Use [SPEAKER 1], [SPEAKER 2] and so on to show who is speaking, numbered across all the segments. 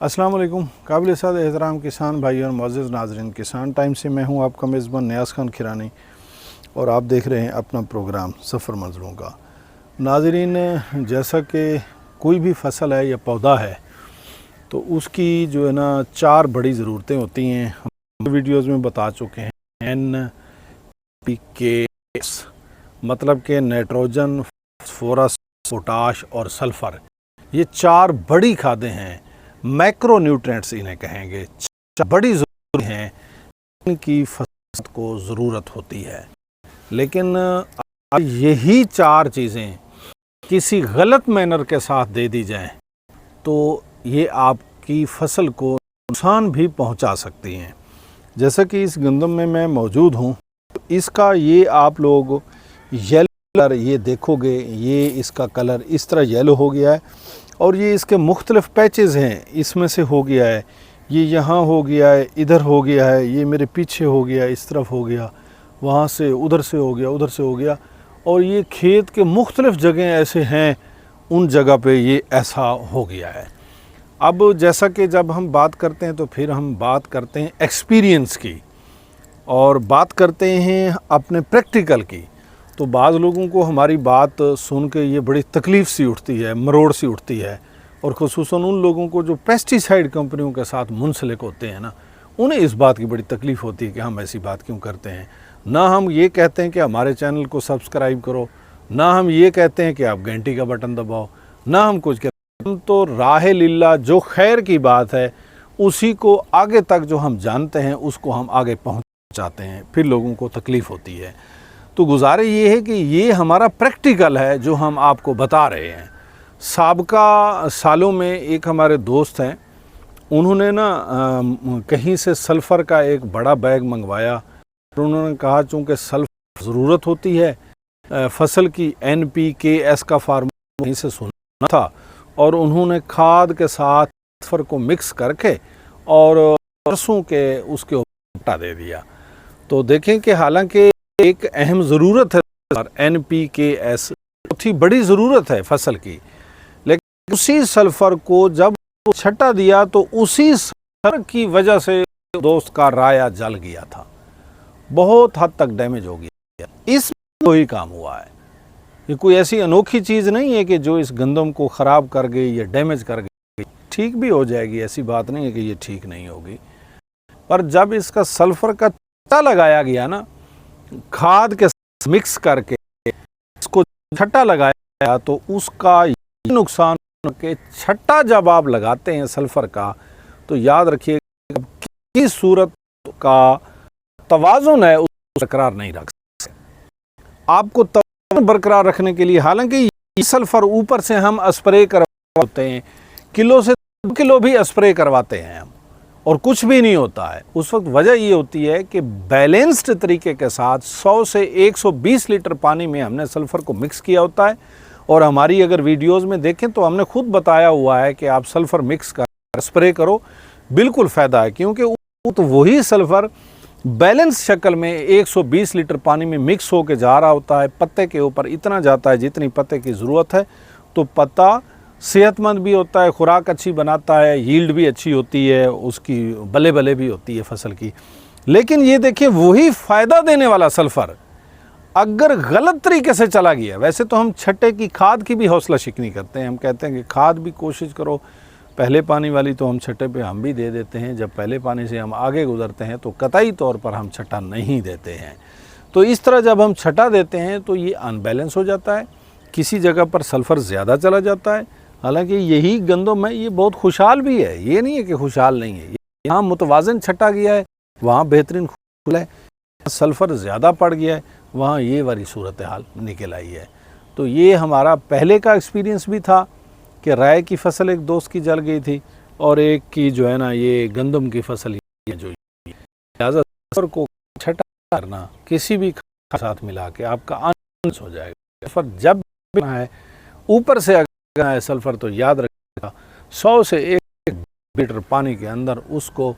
[SPEAKER 1] अस्सलाम वालेकुम। काबिल साद एहतराम किसान भाई और मुअज़्ज़िज़ नाज़रीन, किसान टाइम से मैं हूं आपका मेज़बान नियाज़ खान खिरानी और आप देख रहे हैं अपना प्रोग्राम सफ़र मंज़रों का। नाज़रीन, जैसा कि कोई भी फसल है या पौधा है तो उसकी जो है ना 4 बड़ी ज़रूरतें होती हैं। हम वीडियोज़ में बता चुके हैं। NPK, मतलब कि नाइट्रोजन, फास्फोरस, पोटाश और सल्फ़र, ये 4 बड़ी खादें हैं। मैक्रो न्यूट्रिएंट्स इन्हें कहेंगे। बड़ी ज़रूरी हैं, इनकी फसल को ज़रूरत होती है। लेकिन यही 4 चीज़ें किसी गलत मैनर के साथ दे दी जाएं तो ये आपकी फसल को नुकसान भी पहुंचा सकती हैं। जैसा कि इस गंदम में मैं मौजूद हूं, इसका ये आप लोग येलो कलर ये देखोगे, ये इसका कलर इस तरह येलो हो गया है और ये इसके मुख्तलिफ पैचेस हैं। इसमें से हो गया है, ये यहाँ हो गया है, इधर हो गया है, ये मेरे पीछे हो गया, इस तरफ हो गया, वहाँ से उधर से हो गया, उधर से हो गया, और ये खेत के मुख्तलिफ जगह ऐसे हैं, उन जगह पे ये ऐसा हो गया है। अब जैसा कि जब हम बात करते हैं तो फिर हम बात करते हैं एक्सपीरियंस की और बात करते हैं अपने प्रैक्टिकल की। तो बाज़ लोगों को हमारी बात सुन के ये बड़ी तकलीफ़ सी उठती है, मरोड़ सी उठती है, और ख़ुसूसन उन लोगों को जो पेस्टिसाइड कंपनियों के साथ मुंसलिक होते हैं ना, उन्हें इस बात की बड़ी तकलीफ़ होती है कि हम ऐसी बात क्यों करते हैं। ना हम ये कहते हैं कि हमारे चैनल को सब्सक्राइब करो, ना हम ये कहते हैं कि आप घंटी का बटन दबाओ, ना हम कुछ कहते हैं। हम तो राह लिल्लाह, जो खैर की बात है उसी को आगे तक जो हम जानते हैं उसको हम आगे पहुँचाते हैं, फिर लोगों को तकलीफ़ होती है। तो गुजारिश ये है कि ये हमारा प्रैक्टिकल है जो हम आपको बता रहे हैं। साबका सालों में एक हमारे दोस्त हैं, उन्होंने ना कहीं से सल्फ़र का एक बड़ा बैग मंगवाया और उन्होंने कहा चूँकि सल्फ़र ज़रूरत होती है फसल की, NPK का फार्मूला कहीं से सुना था और उन्होंने खाद के साथ सल्फ़र को मिक्स करके और सरसों के उसके ऊपर हटा दे दिया। तो देखें कि हालांकि एक अहम ज़रूरत है NPK, बहुत ही बड़ी ज़रूरत है फसल की, लेकिन उसी सल्फ़र को जब छटा दिया तो उसी सल्फ़र की वजह से दोस्त का राया जल गया था, बहुत हद तक डैमेज हो गया। इसमें वही काम हुआ है। ये कोई ऐसी अनोखी चीज़ नहीं है कि जो इस गंदम को ख़राब कर गई या डैमेज कर गई, ठीक भी हो जाएगी, ऐसी बात नहीं है कि ये ठीक नहीं होगी। पर जब इसका सल्फ़र का छटा लगाया गया ना, खाद के मिक्स करके इसको छट्टा लगाया, तो उसका ये नुकसान कि छट्टा जब आप लगाते हैं सल्फ़र का, तो याद रखिए किस सूरत का तवाज़ुन है उस बरकरार नहीं रख सकते। आपको तवाज़ुन बरकरार रखने के लिए, हालांकि ये सल्फ़र ऊपर से हम स्प्रे करवाते हैं, किलो से 2 किलो भी स्प्रे करवाते हैं हम, और कुछ भी नहीं होता है। उस वक्त वजह ये होती है कि बैलेंस्ड तरीके के साथ 100 से 120 लीटर पानी में हमने सल्फ़र को मिक्स किया होता है। और हमारी अगर वीडियोज़ में देखें तो हमने खुद बताया हुआ है कि आप सल्फ़र मिक्स कर स्प्रे करो, बिल्कुल फ़ायदा है, क्योंकि तो वही सल्फ़र बैलेंस शक्ल में 120 लीटर पानी में मिक्स होकर जा रहा होता है, पत्ते के ऊपर इतना जाता है जितनी पत्ते की ज़रूरत है, तो पत्ता सेहतमंद भी होता है, खुराक अच्छी बनाता है, यील्ड भी अच्छी होती है, उसकी बले बले भी होती है फसल की। लेकिन ये देखिए, वही फ़ायदा देने वाला सल्फ़र अगर गलत तरीके से चला गया, वैसे तो हम छट्टे की खाद की भी हौसला शिकनी करते हैं, हम कहते हैं कि खाद भी कोशिश करो पहले पानी वाली, तो हम छट्टे पे हम भी दे देते हैं। जब पहले पानी से हम आगे गुजरते हैं तो कतई तौर पर हम छट्टा नहीं देते हैं। तो इस तरह जब हम छट्टा देते हैं तो ये अनबैलेंस हो जाता है, किसी जगह पर सल्फ़र ज़्यादा चला जाता है। हालांकि यही गंदम है, ये बहुत खुशहाल भी है, ये नहीं है कि खुशहाल नहीं है। यहाँ मुतवाज़न छटा गया है, वहाँ बेहतरीन खुशहाल है, सल्फ़र ज़्यादा पड़ गया है, वहाँ ये वाली सूरत हाल निकल आई है। तो ये हमारा पहले का एक्सपीरियंस भी था कि राय की फसल एक दोस्त की जल गई थी और एक की जो है ना ये गंदम की फसल जो लिहाजा सल्फ़र को छटा करना किसी भी के साथ मिला के आपका अनबैलेंस हो जाएगा। सल्फ़र जब भी है ऊपर से अगर है सल्फ़र, तो याद रखिएगा 100 से 1 लीटर पानी के अंदर उसको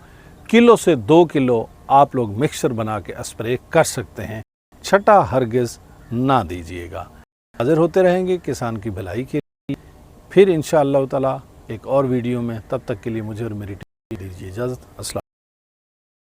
[SPEAKER 1] किलो से 2 किलो आप लोग मिक्सचर बना के स्प्रे कर सकते हैं। छटा हरगिज़ ना दीजिएगा। हाजिर होते रहेंगे किसान की भलाई के लिए, फिर इंशाअल्लाह ताला एक और वीडियो में। तब तक के लिए मुझे और मेरी टीम दीजिए इजाज़त। अस्सलाम।